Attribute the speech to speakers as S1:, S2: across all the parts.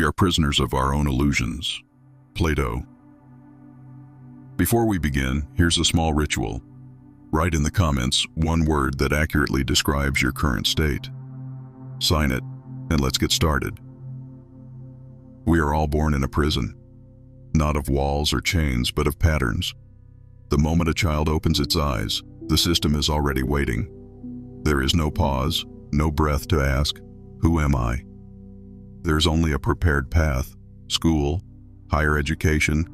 S1: We are prisoners of our own illusions. Plato. Before we begin, here's a small ritual. Write in the comments one word that accurately describes your current state. Sign it, and let's get started. We are all born in a prison, not of walls or chains, but of patterns. The moment a child opens its eyes, the system is already waiting. There is no pause, no breath to ask, "Who am I?" There's only a prepared path: school, higher education,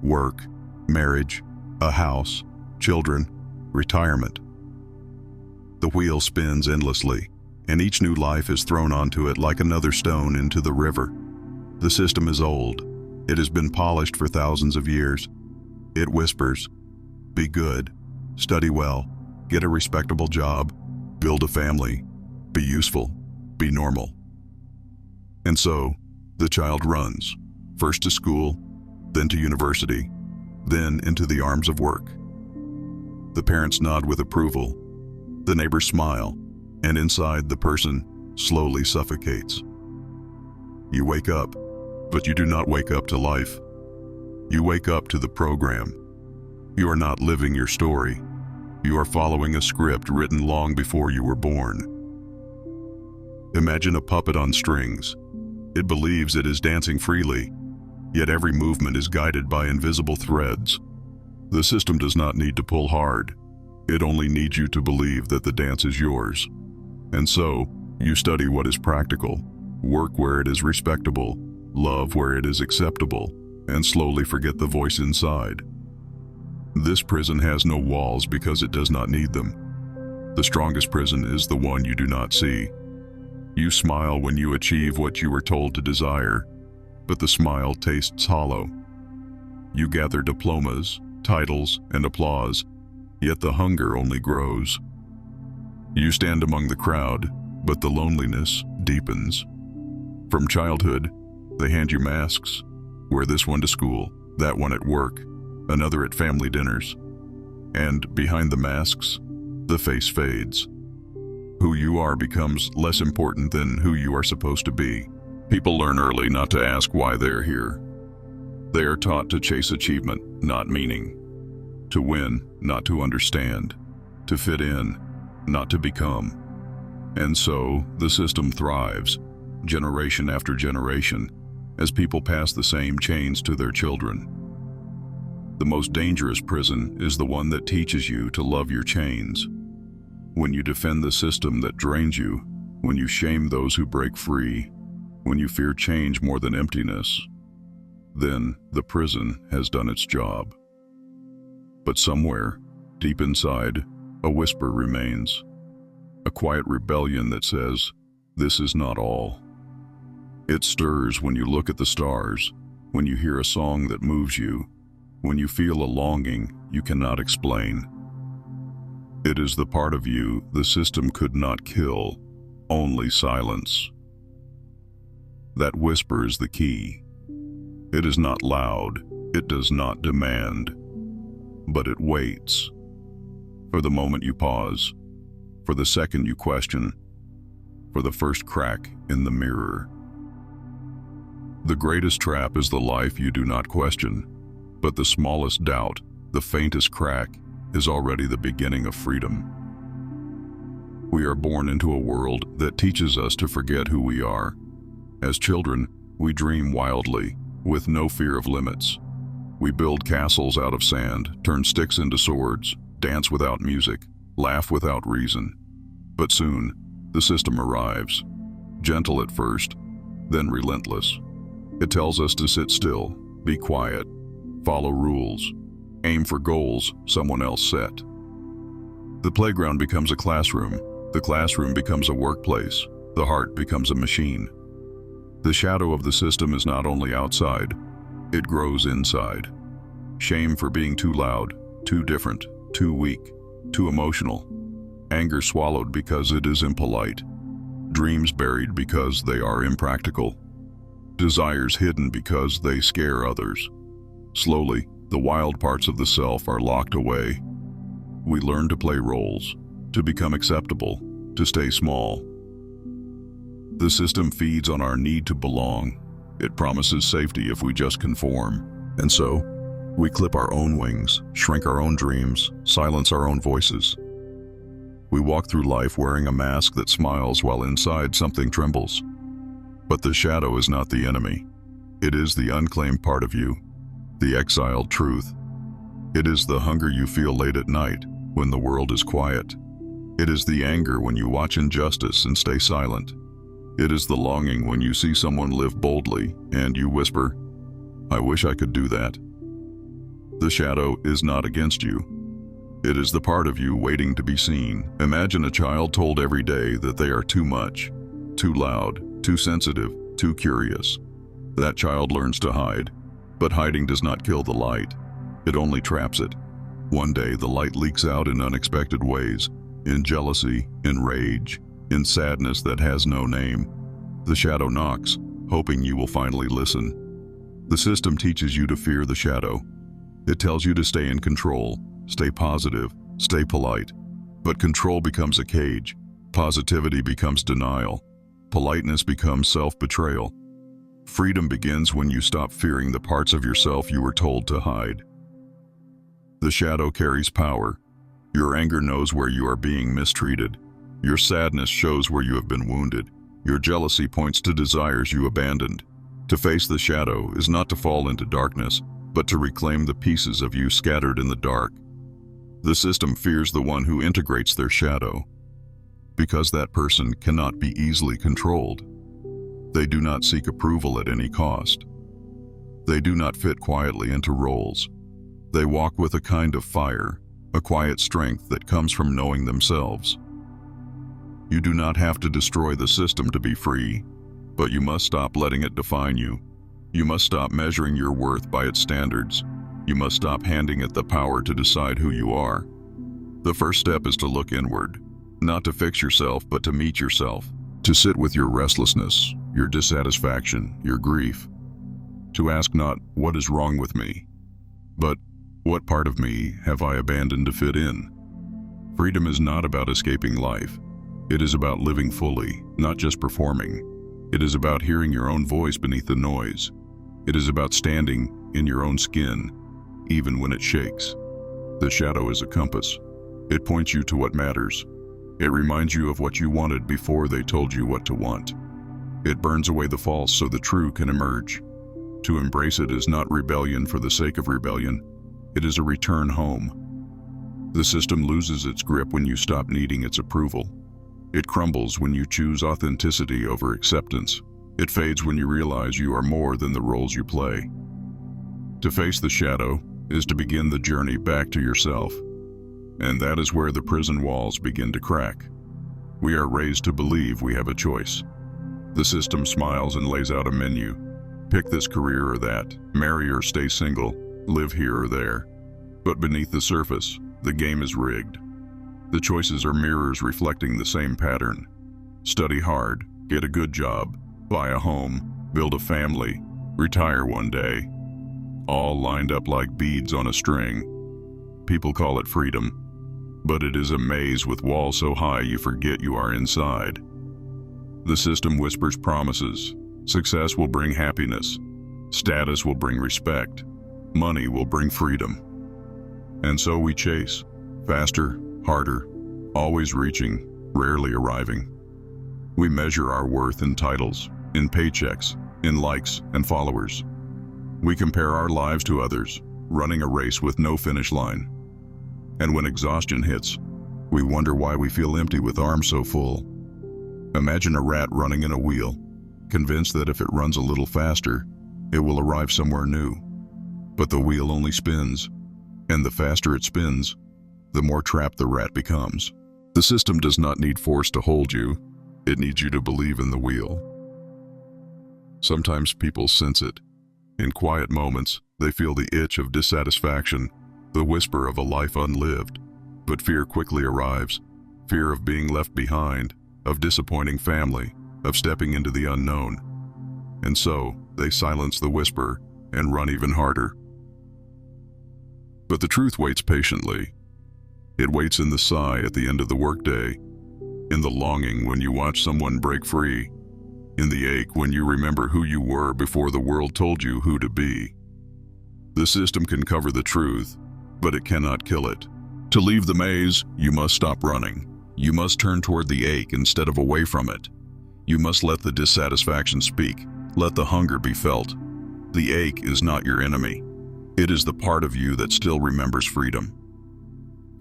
S1: work, marriage, a house, children, retirement. The wheel spins endlessly, and each new life is thrown onto it like another stone into the river. The system is old. It has been polished for thousands of years. It whispers, "Be good, study well, get a respectable job, build a family, be useful, be normal." And so, the child runs, first to school, then to university, then into the arms of work. The parents nod with approval, the neighbors smile, and inside the person slowly suffocates. You wake up, but you do not wake up to life. You wake up to the program. You are not living your story. You are following a script written long before you were born. Imagine a puppet on strings. It believes it is dancing freely, yet every movement is guided by invisible threads. The system does not need to pull hard. It only needs you to believe that the dance is yours. And so, you study what is practical, work where it is respectable, love where it is acceptable, and slowly forget the voice inside. This prison has no walls because it does not need them. The strongest prison is the one you do not see. You smile when you achieve what you were told to desire, but the smile tastes hollow. You gather diplomas, titles, and applause, yet the hunger only grows. You stand among the crowd, but the loneliness deepens. From childhood, they hand you masks. Wear this one to school, that one at work, another at family dinners. And behind the masks, the face fades. Who you are becomes less important than who you are supposed to be. People learn early not to ask why they are here. They are taught to chase achievement, not meaning. To win, not to understand. To fit in, not to become. And so, the system thrives, generation after generation, as people pass the same chains to their children. The most dangerous prison is the one that teaches you to love your chains. When you defend the system that drains you, when you shame those who break free, when you fear change more than emptiness, then the prison has done its job. But somewhere, deep inside, a whisper remains, a quiet rebellion that says, "This is not all." It stirs when you look at the stars, when you hear a song that moves you, when you feel a longing you cannot explain. It is the part of you the system could not kill, only silence. That whisper is the key. It is not loud, it does not demand, but it waits. For the moment you pause, for the second you question, for the first crack in the mirror. The greatest trap is the life you do not question, but the smallest doubt, the faintest crack, is already the beginning of freedom. We are born into a world that teaches us to forget who we are. As children, we dream wildly, with no fear of limits. We build castles out of sand, turn sticks into swords, dance without music, laugh without reason. But soon, the system arrives, gentle at first, then relentless. It tells us to sit still, be quiet, follow rules, aim for goals someone else set. The playground becomes a classroom, the classroom becomes a workplace, the heart becomes a machine. The shadow of the system is not only outside, it grows inside. Shame for being too loud, too different, too weak, too emotional. Anger swallowed because it is impolite. Dreams buried because they are impractical. Desires hidden because they scare others. Slowly, the wild parts of the self are locked away. We learn to play roles, to become acceptable, to stay small. The system feeds on our need to belong. It promises safety if we just conform. And so, we clip our own wings, shrink our own dreams, silence our own voices. We walk through life wearing a mask that smiles while inside something trembles. But the shadow is not the enemy. It is the unclaimed part of you, the exiled truth. It is the hunger you feel late at night when the world is quiet. It is the anger when you watch injustice and stay silent. It is the longing when you see someone live boldly and you whisper, "I wish I could do that." The shadow is not against you. It is the part of you waiting to be seen. Imagine a child told every day that they are too much, too loud, too sensitive, too curious. That child learns to hide, but hiding does not kill the light. It only traps it. One day the light leaks out in unexpected ways, in jealousy, in rage, in sadness that has no name. The shadow knocks, hoping you will finally listen. The system teaches you to fear the shadow. It tells you to stay in control, stay positive, stay polite. But control becomes a cage. Positivity becomes denial. Politeness becomes self-betrayal. Freedom begins when you stop fearing the parts of yourself you were told to hide. The shadow carries power. Your anger knows where you are being mistreated. Your sadness shows where you have been wounded. Your jealousy points to desires you abandoned. To face the shadow is not to fall into darkness, but to reclaim the pieces of you scattered in the dark. The system fears the one who integrates their shadow, because that person cannot be easily controlled. They do not seek approval at any cost. They do not fit quietly into roles. They walk with a kind of fire, a quiet strength that comes from knowing themselves. You do not have to destroy the system to be free, but you must stop letting it define you. You must stop measuring your worth by its standards. You must stop handing it the power to decide who you are. The first step is to look inward, not to fix yourself, but to meet yourself, to sit with your restlessness, your dissatisfaction, your grief, to ask not, "What is wrong with me?" but, "What part of me have I abandoned to fit in?" Freedom is not about escaping life. It is about living fully, not just performing. It is about hearing your own voice beneath the noise. It is about standing in your own skin, even when it shakes. The shadow is a compass. It points you to what matters. It reminds you of what you wanted before they told you what to want. It burns away the false so the true can emerge. To embrace it is not rebellion for the sake of rebellion. It is a return home. The system loses its grip when you stop needing its approval. It crumbles when you choose authenticity over acceptance. It fades when you realize you are more than the roles you play. To face the shadow is to begin the journey back to yourself. And that is where the prison walls begin to crack. We are raised to believe we have a choice. The system smiles and lays out a menu. Pick this career or that, marry or stay single, live here or there. But beneath the surface, the game is rigged. The choices are mirrors reflecting the same pattern. Study hard, get a good job, buy a home, build a family, retire one day. All lined up like beads on a string. People call it freedom, but it is a maze with walls so high you forget you are inside. The system whispers promises. Success will bring happiness. Status will bring respect. Money will bring freedom. And so we chase, faster, harder, always reaching, rarely arriving. We measure our worth in titles, in paychecks, in likes and followers. We compare our lives to others, running a race with no finish line. And when exhaustion hits, we wonder why we feel empty with arms so full. Imagine a rat running in a wheel, convinced that if it runs a little faster, it will arrive somewhere new. But the wheel only spins, and the faster it spins, the more trapped the rat becomes. The system does not need force to hold you. It needs you to believe in the wheel. Sometimes people sense it. In quiet moments, they feel the itch of dissatisfaction, the whisper of a life unlived. But fear quickly arrives. Fear of being left behind, of disappointing family, of stepping into the unknown. And so, they silence the whisper and run even harder. But the truth waits patiently. It waits in the sigh at the end of the workday, in the longing when you watch someone break free, In the ache when you remember who you were before the world told you who to be. The system can cover the truth, but it cannot kill it. To leave the maze, you must stop running. You must turn toward the ache instead of away from it. You must let the dissatisfaction speak. Let the hunger be felt. The ache is not your enemy. It is the part of you that still remembers freedom.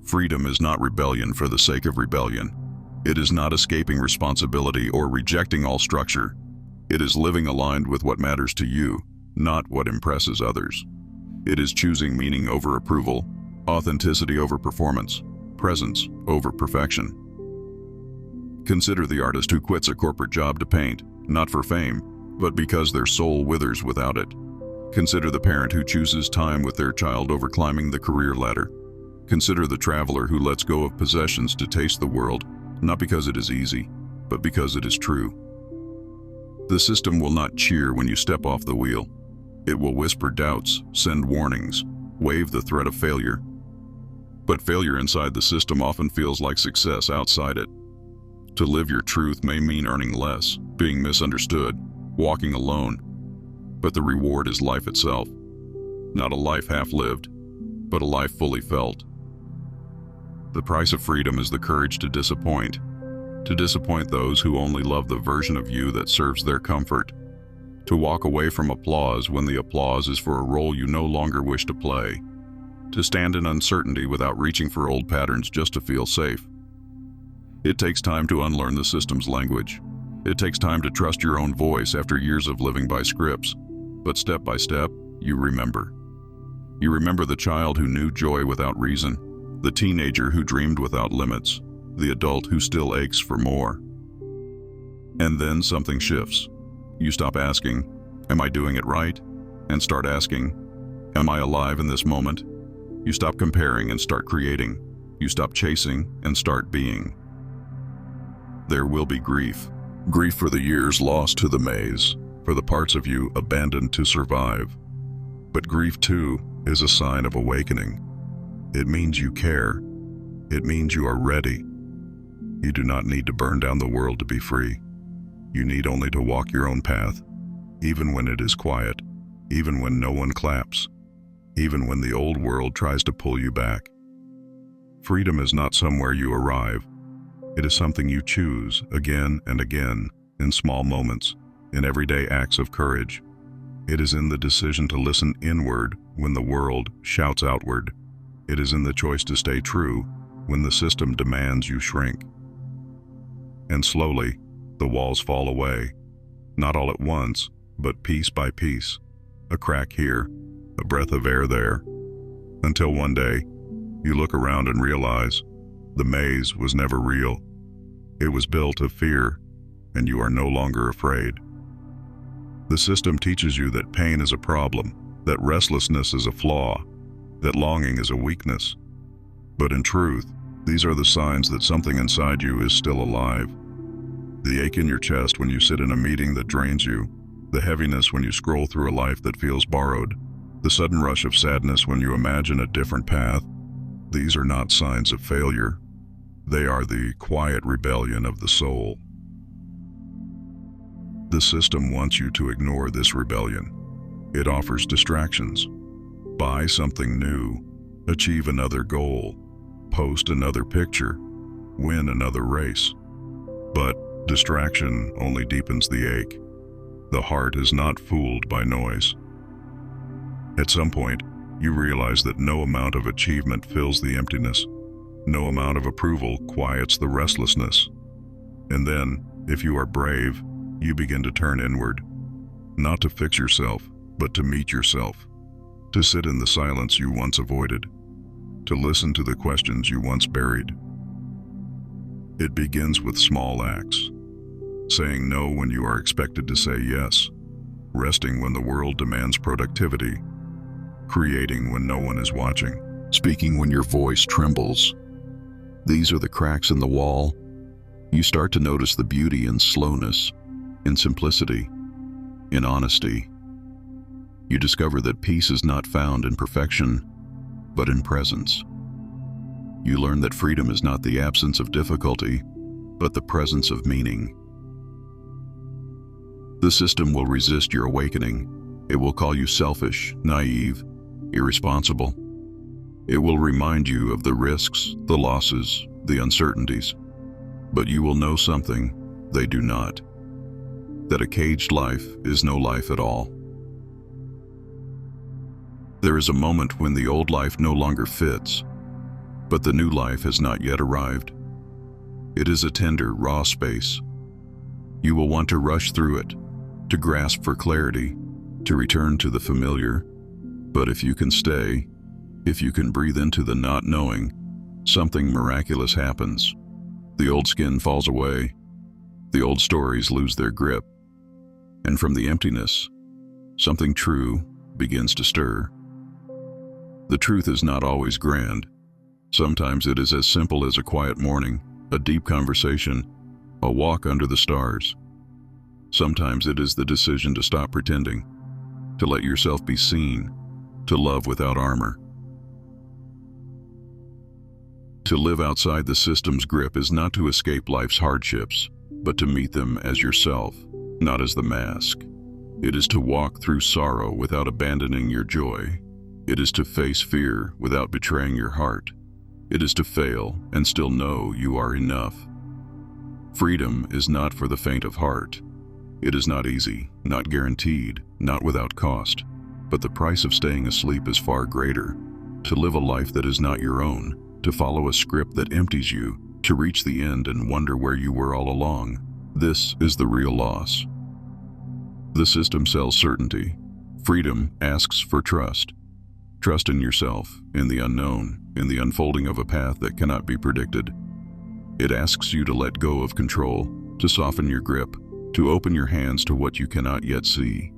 S1: Freedom is not rebellion for the sake of rebellion. It is not escaping responsibility or rejecting all structure. It is living aligned with what matters to you, not what impresses others. It is choosing meaning over approval, authenticity over performance, presence over perfection. Consider the artist who quits a corporate job to paint, not for fame, but because their soul withers without it. Consider the parent who chooses time with their child over climbing the career ladder. Consider the traveler who lets go of possessions to taste the world, not because it is easy, but because it is true. The system will not cheer when you step off the wheel. It will whisper doubts, send warnings, wave the threat of failure. But failure inside the system often feels like success outside it. To live your truth may mean earning less, being misunderstood, walking alone. But the reward is life itself. Not a life half-lived, but a life fully felt. The price of freedom is the courage to disappoint those who only love the version of you that serves their comfort, to walk away from applause when the applause is for a role you no longer wish to play, to stand in uncertainty without reaching for old patterns just to feel safe. It takes time to unlearn the system's language. It takes time to trust your own voice after years of living by scripts. But step by step, you remember. You remember the child who knew joy without reason, the teenager who dreamed without limits, the adult who still aches for more. And then something shifts. You stop asking, "Am I doing it right?" and start asking, "Am I alive in this moment?" You stop comparing and start creating. You stop chasing and start being. There will be grief. Grief for the years lost to the maze, for the parts of you abandoned to survive. But grief, too, is a sign of awakening. It means you care. It means you are ready. You do not need to burn down the world to be free. You need only to walk your own path, even when it is quiet, even when no one claps, even when the old world tries to pull you back. Freedom is not somewhere you arrive. It is something you choose again and again, in small moments, in everyday acts of courage. It is in the decision to listen inward when the world shouts outward. It is in the choice to stay true when the system demands you shrink. And slowly, the walls fall away, not all at once, but piece by piece, a crack here, a breath of air there, until one day, you look around and realize the maze was never real. It was built of fear, and you are no longer afraid. The system teaches you that pain is a problem, that restlessness is a flaw, that longing is a weakness. But in truth, these are the signs that something inside you is still alive. The ache in your chest when you sit in a meeting that drains you, the heaviness when you scroll through a life that feels borrowed, the sudden rush of sadness when you imagine a different path. These are not signs of failure. They are the quiet rebellion of the soul. The system wants you to ignore this rebellion. It offers distractions. Buy something new, achieve another goal, post another picture, win another race. But distraction only deepens the ache. The heart is not fooled by noise. At some point, you realize that no amount of achievement fills the emptiness. No amount of approval quiets the restlessness. And then, if you are brave, you begin to turn inward, not to fix yourself, but to meet yourself, to sit in the silence you once avoided, to listen to the questions you once buried. It begins with small acts, saying no when you are expected to say yes, resting when the world demands productivity, creating when no one is watching, speaking when your voice trembles. These are the cracks in the wall. You start to notice the beauty in slowness, in simplicity, in honesty. You discover that peace is not found in perfection, but in presence. You learn that freedom is not the absence of difficulty, but the presence of meaning. The system will resist your awakening. It will call you selfish, naive, irresponsible. It will remind you of the risks, the losses, the uncertainties. But you will know something they do not: that a caged life is no life at all. There is a moment when the old life no longer fits, but the new life has not yet arrived. It is a tender, raw space. You will want to rush through it, to grasp for clarity, to return to the familiar. But if you can stay, if you can breathe into the not knowing, something miraculous happens. The old skin falls away. The old stories lose their grip. And from the emptiness, something true begins to stir. The truth is not always grand. Sometimes it is as simple as a quiet morning, a deep conversation, a walk under the stars. Sometimes it is the decision to stop pretending, to let yourself be seen, to love without armor. To live outside the system's grip is not to escape life's hardships, but to meet them as yourself, not as the mask. It is to walk through sorrow without abandoning your joy. It is to face fear without betraying your heart. It is to fail and still know you are enough. Freedom is not for the faint of heart. It is not easy, not guaranteed, not without cost. But the price of staying asleep is far greater. To live a life that is not your own, to follow a script that empties you, to reach the end and wonder where you were all along. This is the real loss. The system sells certainty. Freedom asks for trust. Trust in yourself, in the unknown, in the unfolding of a path that cannot be predicted. It asks you to let go of control, to soften your grip, to open your hands to what you cannot yet see.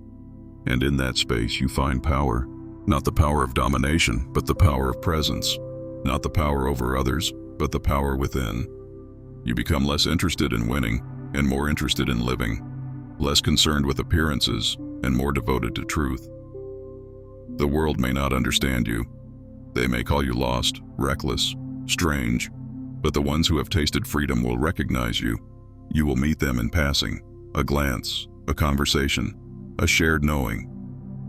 S1: And in that space you find power. Not the power of domination, but the power of presence. Not the power over others, but the power within. You become less interested in winning and more interested in living, less concerned with appearances and more devoted to truth. The world may not understand you. They may call you lost, reckless, strange, but the ones who have tasted freedom will recognize you. You will meet them in passing, a glance, a conversation, a shared knowing.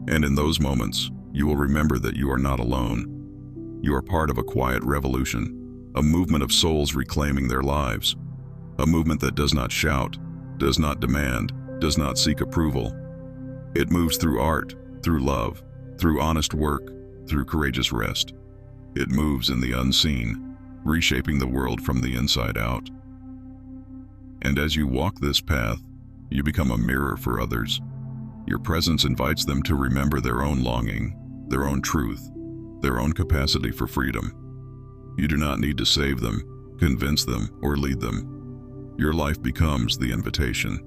S1: And in those moments, you will remember that you are not alone. You are part of a quiet revolution, a movement of souls reclaiming their lives, a movement that does not shout, does not demand, does not seek approval. It moves through art, through love, through honest work, through courageous rest. It moves in the unseen, reshaping the world from the inside out. And as you walk this path, you become a mirror for others. Your presence invites them to remember their own longing, their own truth, their own capacity for freedom. You do not need to save them, convince them, or lead them. Your life becomes the invitation.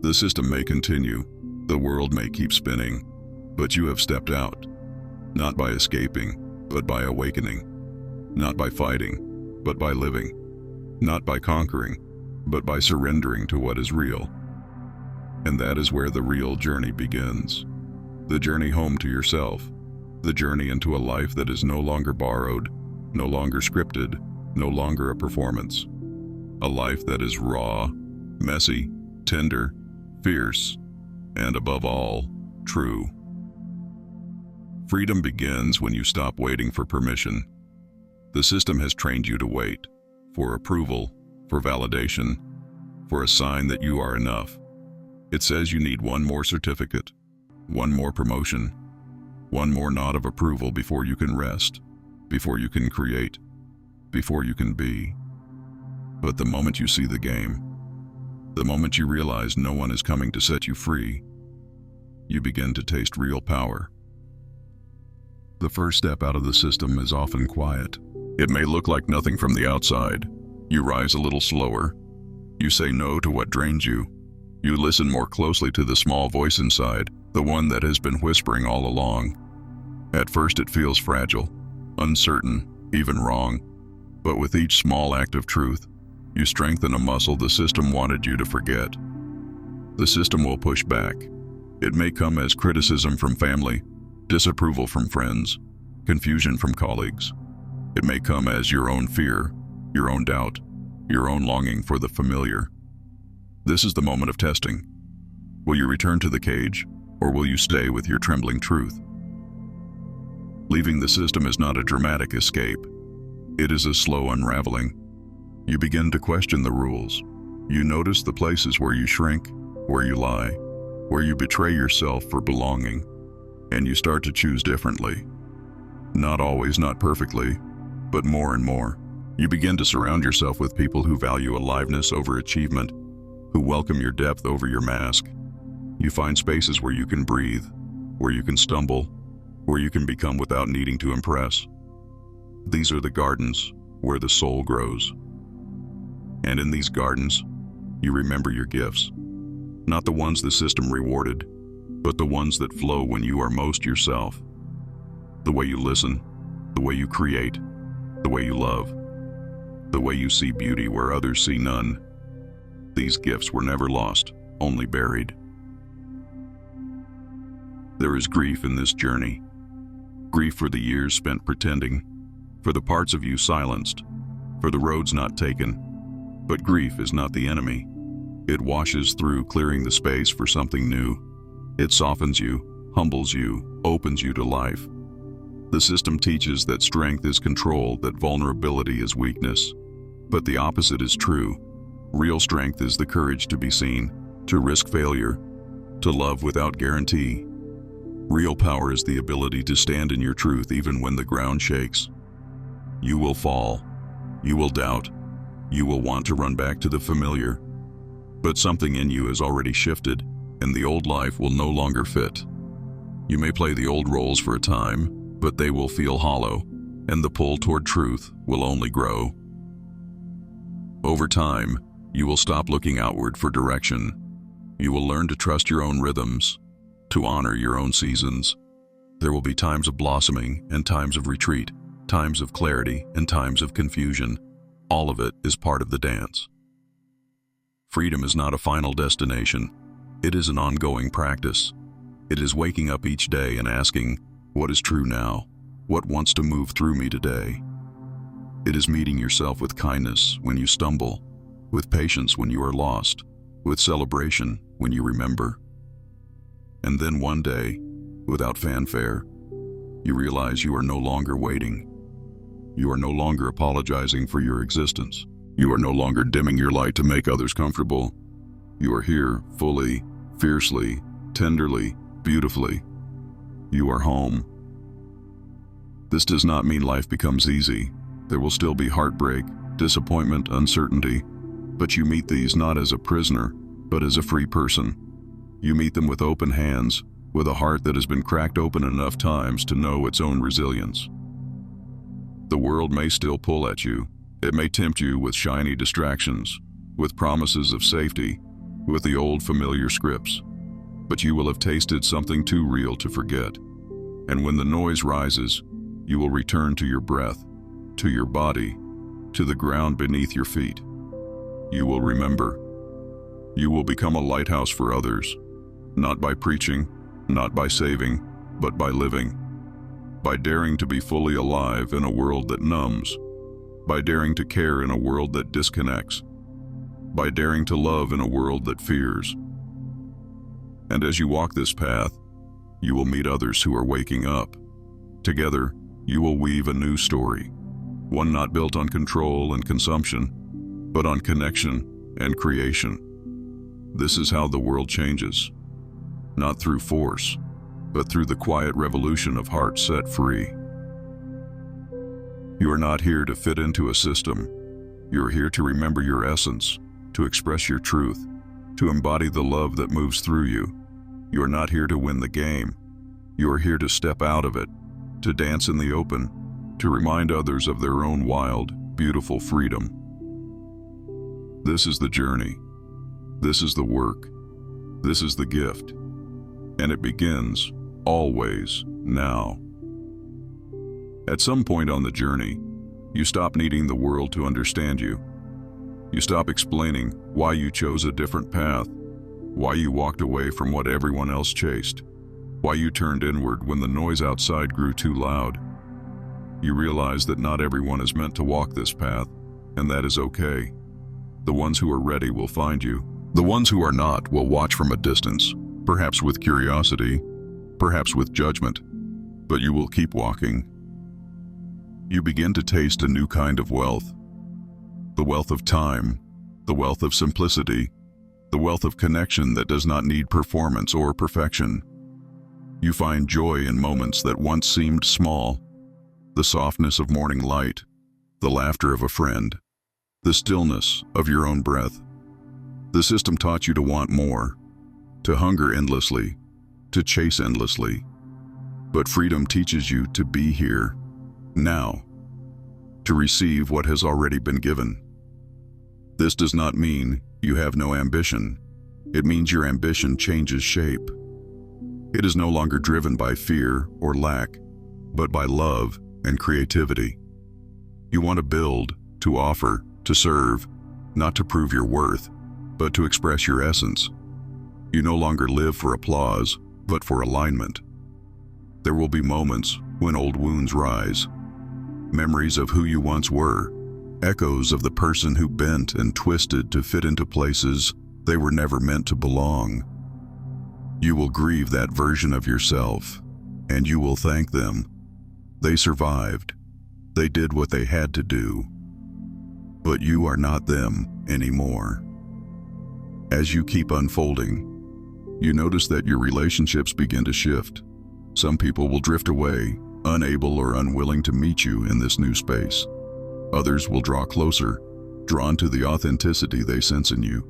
S1: The system may continue, the world may keep spinning, but you have stepped out, not by escaping, but by awakening, not by fighting, but by living, not by conquering, but by surrendering to what is real. And that is where the real journey begins. The journey home to yourself, the journey into a life that is no longer borrowed, no longer scripted, no longer a performance. A life that is raw, messy, tender, fierce, and above all, true. Freedom begins when you stop waiting for permission. The system has trained you to wait, for approval, for validation, for a sign that you are enough. It says you need one more certificate, one more promotion, one more nod of approval before you can rest, before you can create, before you can be. But the moment you see the game, the moment you realize no one is coming to set you free, you begin to taste real power. The first step out of the system is often quiet. It may look like nothing from the outside. You rise a little slower. You say no to what drains you. You listen more closely to the small voice inside, the one that has been whispering all along. At first it feels fragile, uncertain, even wrong. But with each small act of truth, you strengthen a muscle the system wanted you to forget. The system will push back. It may come as criticism from family, disapproval from friends, confusion from colleagues. It may come as your own fear, your own doubt, your own longing for the familiar. This is the moment of testing. Will you return to the cage, or will you stay with your trembling truth? Leaving the system is not a dramatic escape. It is a slow unraveling. You begin to question the rules. You notice the places where you shrink, where you lie, where you betray yourself for belonging, and you start to choose differently. Not always, not perfectly, but more and more. You begin to surround yourself with people who value aliveness over achievement, who welcome your depth over your mask. You find spaces where you can breathe, where you can stumble, where you can become without needing to impress. These are the gardens where the soul grows. And in these gardens, you remember your gifts. Not the ones the system rewarded, but the ones that flow when you are most yourself. The way you listen, the way you create, the way you love, the way you see beauty where others see none. These gifts were never lost, only buried. There is grief in this journey. Grief for the years spent pretending, for the parts of you silenced, for the roads not taken. But grief is not the enemy. It washes through, clearing the space for something new. It softens you, humbles you, opens you to life. The system teaches that strength is control, that vulnerability is weakness. But the opposite is true. Real strength is the courage to be seen, to risk failure, to love without guarantee. Real power is the ability to stand in your truth even when the ground shakes. You will fall. You will doubt. You will want to run back to the familiar. But something in you has already shifted, and the old life will no longer fit. You may play the old roles for a time, but they will feel hollow, and the pull toward truth will only grow. Over time, you will stop looking outward for direction. You will learn to trust your own rhythms, to honor your own seasons. There will be times of blossoming and times of retreat, times of clarity and times of confusion. All of it is part of the dance. Freedom is not a final destination. It is an ongoing practice. It is waking up each day and asking, what is true now? What wants to move through me today? It is meeting yourself with kindness when you stumble, with patience when you are lost, with celebration when you remember. And then one day, without fanfare, you realize you are no longer waiting. You are no longer apologizing for your existence. You are no longer dimming your light to make others comfortable. You are here fully, fiercely, tenderly, beautifully. You are home. This does not mean life becomes easy. There will still be heartbreak, disappointment, uncertainty, but you meet these not as a prisoner, but as a free person. You meet them with open hands, with a heart that has been cracked open enough times to know its own resilience. The world may still pull at you. It may tempt you with shiny distractions, with promises of safety, with the old familiar scripts. But you will have tasted something too real to forget. And when the noise rises, you will return to your breath, to your body, to the ground beneath your feet. You will remember. You will become a lighthouse for others, not by preaching, not by saving, but by living. By daring to be fully alive in a world that numbs. By daring to care in a world that disconnects. By daring to love in a world that fears. And as you walk this path, you will meet others who are waking up. Together, you will weave a new story, one not built on control and consumption, but on connection and creation. This is how the world changes, not through force, but through the quiet revolution of hearts set free. You are not here to fit into a system. You are here to remember your essence, to express your truth, to embody the love that moves through you. You are not here to win the game. You are here to step out of it, to dance in the open, to remind others of their own wild, beautiful freedom. This is the journey. This is the work. This is the gift. And it begins, always, now. At some point on the journey, you stop needing the world to understand you. You stop explaining why you chose a different path, why you walked away from what everyone else chased, why you turned inward when the noise outside grew too loud. You realize that not everyone is meant to walk this path, and that is okay. The ones who are ready will find you, The ones who are not will watch from a distance, perhaps with curiosity, perhaps with judgment, but you will keep walking. You begin to taste a new kind of wealth. The wealth of time, the wealth of simplicity, the wealth of connection that does not need performance or perfection. You find joy in moments that once seemed small, the softness of morning light, the laughter of a friend, the stillness of your own breath. The system taught you to want more, to hunger endlessly, to chase endlessly. But freedom teaches you to be here, now, to receive what has already been given. This does not mean you have no ambition. It means your ambition changes shape. It is no longer driven by fear or lack, but by love and creativity. You want to build, to offer, to serve, not to prove your worth, but to express your essence. You no longer live for applause, but for alignment. There will be moments when old wounds rise, memories of who you once were, echoes of the person who bent and twisted to fit into places they were never meant to belong. You will grieve that version of yourself, and you will thank them. They survived. They did what they had to do. But you are not them anymore. As you keep unfolding, you notice that your relationships begin to shift. Some people will drift away, unable or unwilling to meet you in this new space. Others will draw closer, drawn to the authenticity they sense in you.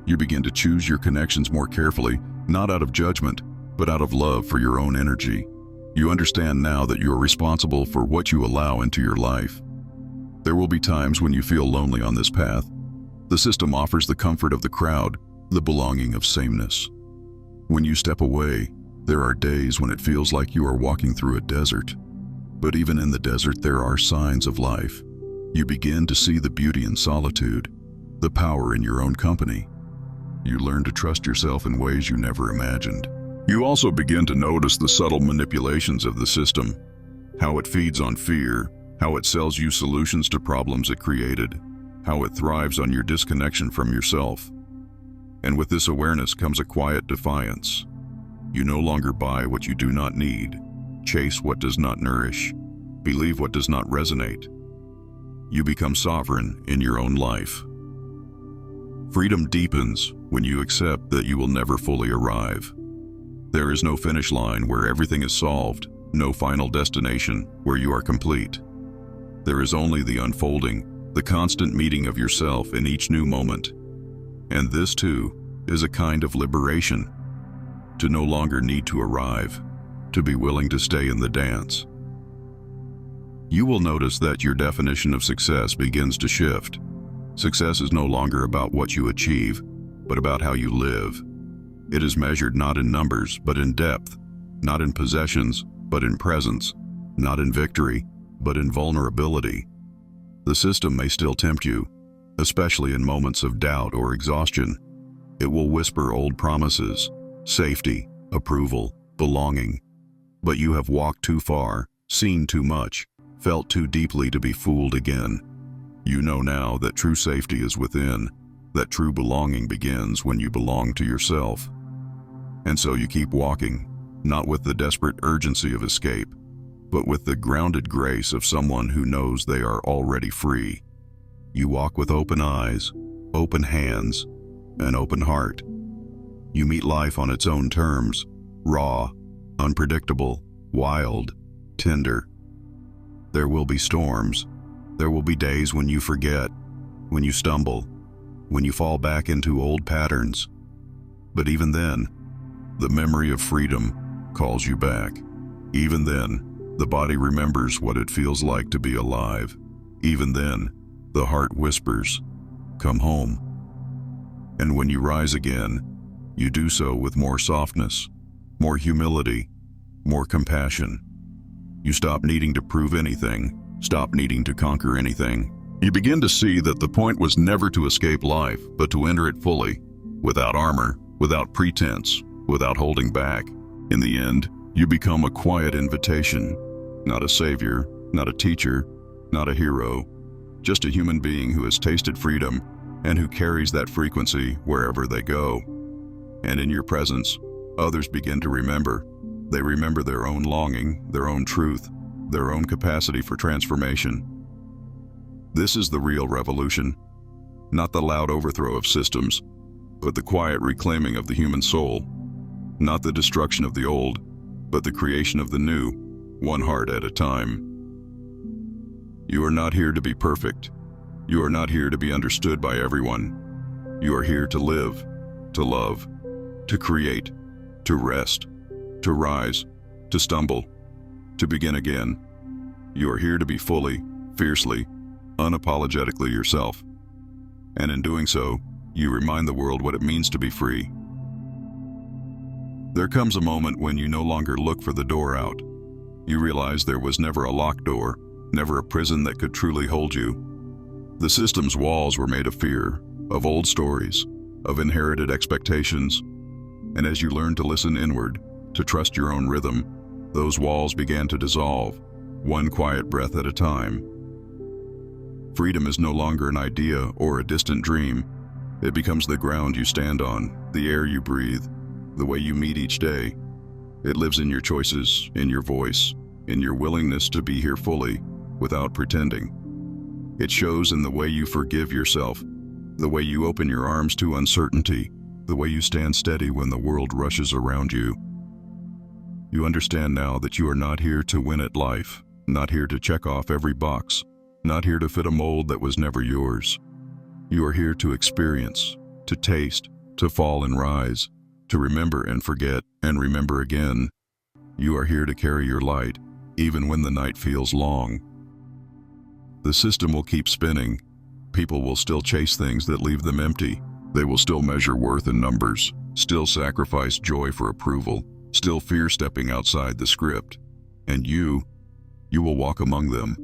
S1: You begin to choose your connections more carefully, not out of judgment, but out of love for your own energy. You understand now that you are responsible for what you allow into your life. There will be times when you feel lonely on this path. The system offers the comfort of the crowd, the belonging of sameness. When you step away, there are days when it feels like you are walking through a desert. But even in the desert, there are signs of life. You begin to see the beauty in solitude, the power in your own company. You learn to trust yourself in ways you never imagined. You also begin to notice the subtle manipulations of the system, how it feeds on fear, how it sells you solutions to problems it created, how it thrives on your disconnection from yourself. And with this awareness comes a quiet defiance. You no longer buy what you do not need, chase what does not nourish, believe what does not resonate. You become sovereign in your own life. Freedom deepens when you accept that you will never fully arrive. There is no finish line where everything is solved, no final destination where you are complete. There is only the unfolding, the constant meeting of yourself in each new moment. And this, too, is a kind of liberation. To no longer need to arrive, to be willing to stay in the dance. You will notice that your definition of success begins to shift. Success is no longer about what you achieve, but about how you live. It is measured not in numbers, but in depth, not in possessions, but in presence, not in victory, but in vulnerability. The system may still tempt you, especially in moments of doubt or exhaustion. It will whisper old promises, safety, approval, belonging. But you have walked too far, seen too much, felt too deeply to be fooled again. You know now that true safety is within, that true belonging begins when you belong to yourself. And so you keep walking, not with the desperate urgency of escape, but with the grounded grace of someone who knows they are already free. You walk with open eyes, open hands, an open heart. You meet life on its own terms, raw, unpredictable, wild, tender. There will be storms. There will be days when you forget, when you stumble, when you fall back into old patterns. But even then, the memory of freedom calls you back. Even then, the body remembers what it feels like to be alive. Even then, the heart whispers, "Come home." And when you rise again, you do so with more softness, more humility, more compassion. You stop needing to prove anything, stop needing to conquer anything. You begin to see that the point was never to escape life, but to enter it fully, without armor, without pretense, without holding back. In the end, you become a quiet invitation, not a savior, not a teacher, not a hero, just a human being who has tasted freedom, and who carries that frequency wherever they go. And in your presence, others begin to remember. They remember their own longing, their own truth, their own capacity for transformation. This is the real revolution, not the loud overthrow of systems, but the quiet reclaiming of the human soul. Not the destruction of the old, but the creation of the new, one heart at a time. You are not here to be perfect. You are not here to be understood by everyone. You are here to live, to love, to create, to rest, to rise, to stumble, to begin again. You are here to be fully, fiercely, unapologetically yourself. And in doing so, you remind the world what it means to be free. There comes a moment when you no longer look for the door out. You realize there was never a locked door, never a prison that could truly hold you. The system's walls were made of fear, of old stories, of inherited expectations. And as you learned to listen inward, to trust your own rhythm, those walls began to dissolve, one quiet breath at a time. Freedom is no longer an idea or a distant dream. It becomes the ground you stand on, the air you breathe, the way you meet each day. It lives in your choices, in your voice, in your willingness to be here fully, without pretending. It shows in the way you forgive yourself, the way you open your arms to uncertainty, the way you stand steady when the world rushes around you. You understand now that you are not here to win at life, not here to check off every box, not here to fit a mold that was never yours. You are here to experience, to taste, to fall and rise, to remember and forget and remember again. You are here to carry your light, even when the night feels long. The system will keep spinning. People will still chase things that leave them empty. They will still measure worth in numbers, still sacrifice joy for approval, still fear stepping outside the script. And you will walk among them,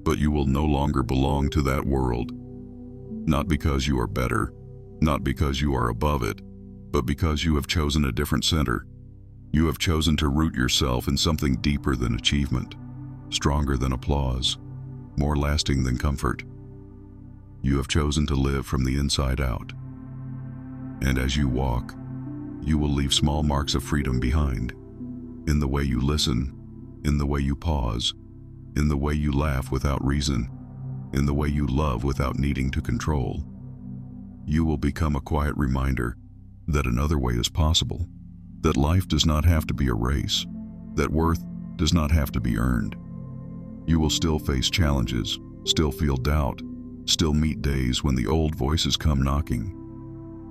S1: but you will no longer belong to that world. Not because you are better, not because you are above it, but because you have chosen a different center. You have chosen to root yourself in something deeper than achievement, stronger than applause, more lasting than comfort. You have chosen to live from the inside out. And as you walk, you will leave small marks of freedom behind, in the way you listen, in the way you pause, in the way you laugh without reason, in the way you love without needing to control. You will become a quiet reminder that another way is possible, that life does not have to be a race, that worth does not have to be earned. You will still face challenges, still feel doubt, still meet days when the old voices come knocking.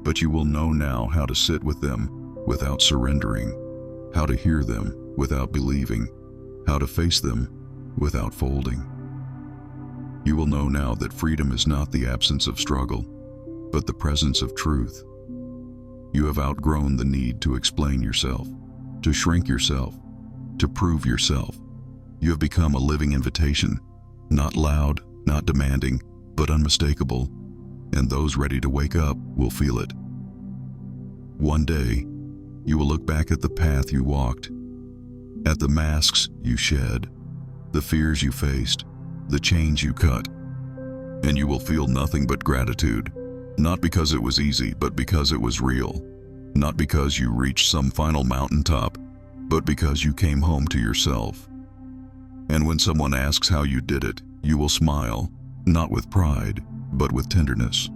S1: But you will know now how to sit with them without surrendering, how to hear them without believing, how to face them without folding. You will know now that freedom is not the absence of struggle, but the presence of truth. You have outgrown the need to explain yourself, to shrink yourself, to prove yourself. You have become a living invitation, not loud, not demanding, but unmistakable, and those ready to wake up will feel it. One day, you will look back at the path you walked, at the masks you shed, the fears you faced, the chains you cut, and you will feel nothing but gratitude, not because it was easy, but because it was real, not because you reached some final mountaintop, but because you came home to yourself. And when someone asks how you did it, you will smile, not with pride, but with tenderness,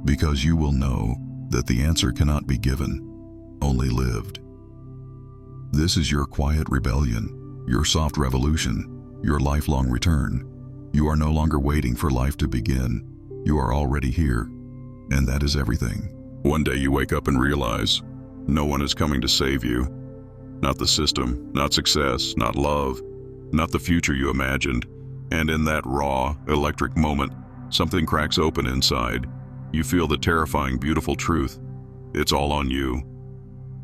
S1: because you will know that the answer cannot be given, only lived. This is your quiet rebellion, your soft revolution, your lifelong return. You are no longer waiting for life to begin. You are already here, and that is everything. One day you wake up and realize no one is coming to save you. Not the system, not success, not love, not the future you imagined. And in that raw, electric moment, something cracks open inside. You feel the terrifying, beautiful truth. It's all on you.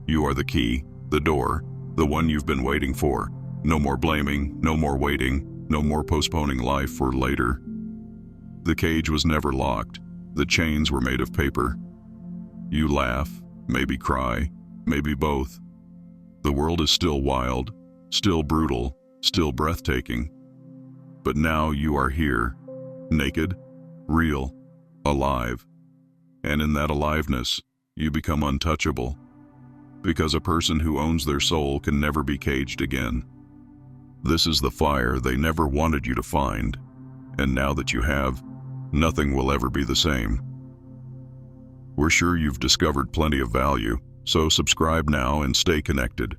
S1: You are the key, the door, the one you've been waiting for. No more blaming, no more waiting, no more postponing life for later. The cage was never locked. The chains were made of paper. You laugh, maybe cry, maybe both. The world is still wild, still brutal, still breathtaking. But now you are here, naked, real, alive, And in that aliveness, you become untouchable, because a person who owns their soul can never be caged again. This is the fire they never wanted you to find, and now that you have, nothing will ever be the same. We're sure you've discovered plenty of value, so subscribe now and stay connected.